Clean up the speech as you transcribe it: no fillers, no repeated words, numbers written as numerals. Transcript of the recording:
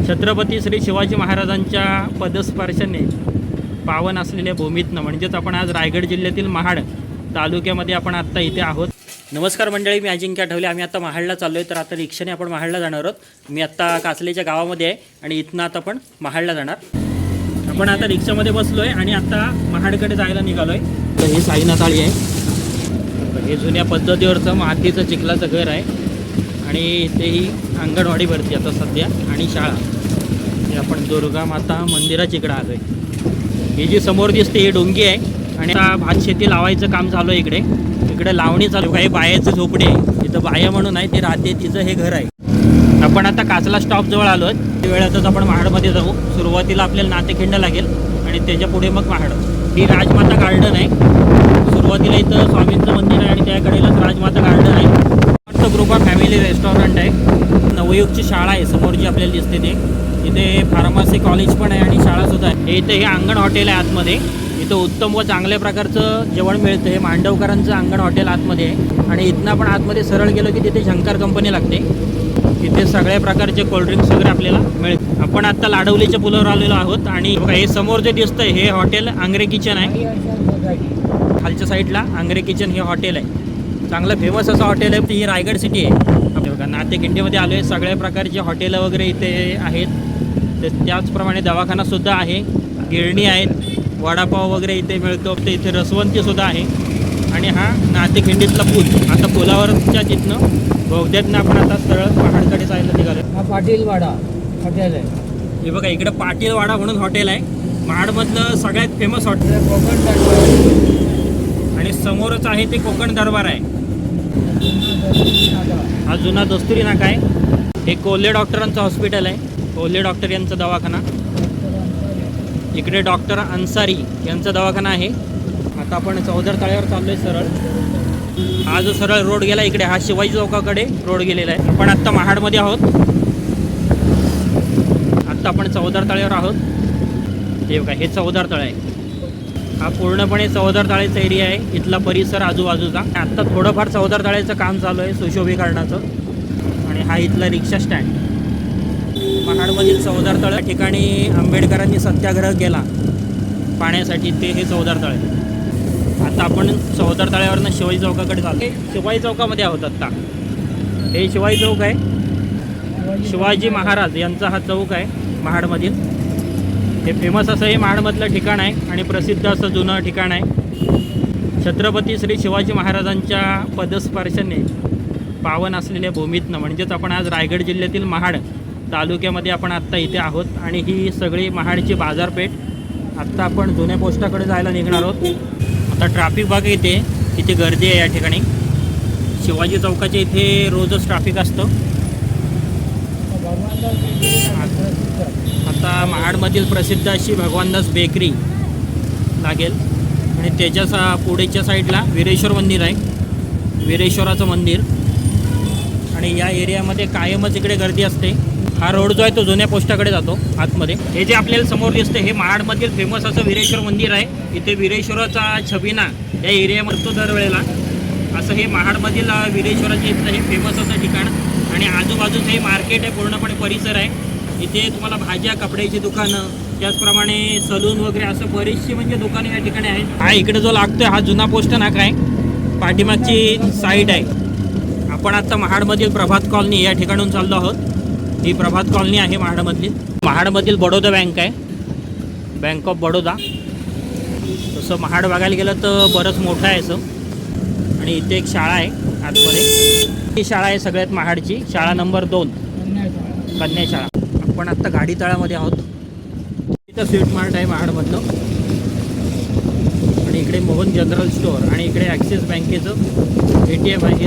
छत्रपती श्री शिवाजी महाराजांच्या पदस्पर्शाने पावन असलेल्या भूमीतनं म्हणजेच आपण आज रायगड जिल्ह्यातील महाड तालुक्यामध्ये आपण आत्ता इथे आहोत. नमस्कार मंडळी, मी अजिंक्य आठवले. आम्ही आता महाडला चाललो आहे. तर आता रिक्षाने आपण महाडला जाणार आहोत. मी आत्ता कासलेच्या गावामध्ये आहे आणि इथनं आता आपण महाडला जाणार. आपण आता रिक्षामध्ये बसलो आहे आणि आता महाडकडे जायला निघालो आहे. तर हे साईनाथ आळी आहे. हे जुन्या पद्धतीवरचं मातीचं चिखलाचं घर आहे आणि इथे ही अंगणवाडी भरती आता सध्या आणि शाळा. हे आपण दुर्गा माता मंदिराच्या इकडं आलो आहे. ही जी समोर दिसते ही डोंगी आहे आणि आता भात शेती लावायचं काम चालू आहे. इकडे लावणी चालू आहे. बायाचं झोपडे आहे, तिथं बाया म्हणून आहे, ते राहते, तिचं हे घर आहे. आपण आता कासला स्टॉपजवळ आलो आहे. वेळातच आपण महाडमध्ये जाऊ. सुरुवातीला आपल्याला नातेखिंड लागेल आणि त्याच्या पुढे मग महाड. ही राजमाता गार्डन आहे. सुरुवातीला इथं स्वामींचं मंदिर आहे आणि त्याकडेलाच राजमाता गार्डन आहे. ग्रुप ऑफ फॅमिली रेस्टॉरंट आहे. नवयुगची शाळा आहे समोर जी आपल्याला दिसते ते. इथे फार्मसी कॉलेज पण आहे आणि शाळासुद्धा आहे. इथे हे अंगण हॉटेल आहे आतमध्ये. इथं उत्तम व चांगल्या प्रकारचं जेवण मिळतं. हे मांडवकरांचं अंगण हॉटेल आतमध्ये आहे आणि इथनं आपण आतमध्ये सरळ गेलो की तिथे शंकर कंपनी लागते. तिथे सगळ्या प्रकारचे कोल्ड्रिंक्स वगैरे आपल्याला मिळतात. आपण आता लाडवलीच्या पुलावर आलेलो आहोत आणि बघा हे समोर जे दिसतंय हे हॉटेल आंग्रे किचन आहे. खालच्या साईडला आंग्रे किचन हे हॉटेल आहे. चांगलं फेमस असं हॉटेल आहे. ही रायगड सिटी आहे. बघा नातेखिंडीमध्ये आलो आहे. सगळ्या प्रकारचे हॉटेलं वगैरे इथे आहेत. त्याचप्रमाणे दवाखानासुद्धा आहे. गिरणी आहेत. वडापाव वगैरे इथे मिळतो. तर इथे रसवंतीसुद्धा आहे. आणि हा नातेखिंडीतला पूल. आता पुलावरच्या तिथनं बौद्ध्यातनं आपण आता सरळ पहाडकडे जायला निघालो. हा पाटीलवाडा हॉटेल आहे. हे बघा इकडे पाटीलवाडा म्हणून हॉटेल आहे. महाडमधलं सगळ्यात फेमस हॉटेल. कोकण दरबार आणि समोरच आहे ते कोकण दरबार आहे. हा जुना दस्तुरी नाका आहे. हे कोल्हे डॉक्टरांचं हॉस्पिटल आहे. कोल्हे डॉक्टर यांचा दवाखाना. इकडे डॉक्टर अन्सारी यांचा दवाखाना आहे. आता आपण चौदर तळ्यावर चाललो आहे सरळ. हा जो सरळ रोड गेला इकडे हा शिवाजी चौकाकडे रोड गेलेला आहे. आपण आत्ता महाडमध्ये आहोत. आत्ता आपण चौदार तळ्यावर आहोत. हे बघा हे चौदार तळ आहे. हा पूर्णपणे चौदार ताळ्याचा एरिया आहे. इथला परिसर आजूबाजूचा. आत्ता थोडंफार चौदार ताळ्याचं काम चालू आहे सुशोभीकरणाचं. आणि हा इथला रिक्षा स्टँड. महाडमधील चौदार तळ ठिकाणी आंबेडकरांनी सत्याग्रह केला पाण्यासाठी, ते हे चौदार तळ आहे. आता आपण चौदार तळ्यावरनं शिवाजी चौकाकडे चाललो. शिवाजी चौकामध्ये आहोत आत्ता. हे शिवाजी चौक आहे. शिवाजी महाराज यांचा हा चौक आहे महाडमधील. हे फेमस असं हे महाडमधलं ठिकाण आहे आणि प्रसिद्ध असं जुनं ठिकाण आहे. छत्रपती श्री शिवाजी महाराजांच्या पदस्पर्शाने पावन असलेल्या भूमीतनं म्हणजेच आपण आज रायगड जिल्ह्यातील महाड तालुक्यामध्ये आपण आत्ता इथे आहोत. आणि ही सगळी महाडची बाजारपेठ. आत्ता आपण जुन्या पोस्टाकडे जायला निघणार आहोत. आता ट्रॅफिक बघा इथे किती गर्दी आहे या ठिकाणी. शिवाजी चौकाच्या इथे रोजच ट्रॅफिक असतं. आता महाडमधील प्रसिद्ध अशी भगवानदास बेकरी लागेल आणि त्याच्या पुढेच्या साईडला वीरेश्वर मंदिर आहे. वीरेश्वराचं मंदिर. आणि या एरियामध्ये कायमच इकडे गर्दी असते. हा रोड जो आहे तो जुन्या पोस्टाकडे जातो आतमध्ये. हे जे आपल्याला समोर दिसते हे महाडमधील फेमस असं वीरेश्वर मंदिर आहे. इथे वीरेश्वराचा छबिना या एरियामध्ये तो दरवेळेला. असं हे महाडमधील वीरेश्वराच्या इथलं हे फेमस असं ठिकाण. आणि आजूबाजूचं हे मार्केट आहे. पूर्णपणे परिसर आहे. इथे तुम्हाला भाज्या, कपड्याची दुकानं, त्याचप्रमाणे सलून वगैरे असं बरीचशी म्हणजे दुकाने या ठिकाणी आहेत. हा इकडे जो लागतोय हा जुना पोस्ट नाका आहे. पाठीमागची साईड आहे. आपण आता महाडमधील प्रभात कॉलनी या ठिकाणून चाललो आहोत. ही प्रभात कॉलनी आहे महाडमधली. महाडमधील बडोदा बँक आहे. Bank of Baroda. तसं महाड बघायला गेलं तर बरंच मोठं आहे असं. आणि इथे एक शाळा आहे आतमध्ये. ही शाळा आहे सगळ्यात महाडची. शाळा नंबर 2 कन्या शाळा. आपण आत्ता गाडी तळामध्ये आहोत. इथं स्वीट मार्ट आहे महाडमधलं. आणि इकडे मोहन जनरल स्टोअर आणि इकडे ॲक्सिस बँकेचं ATM आहे.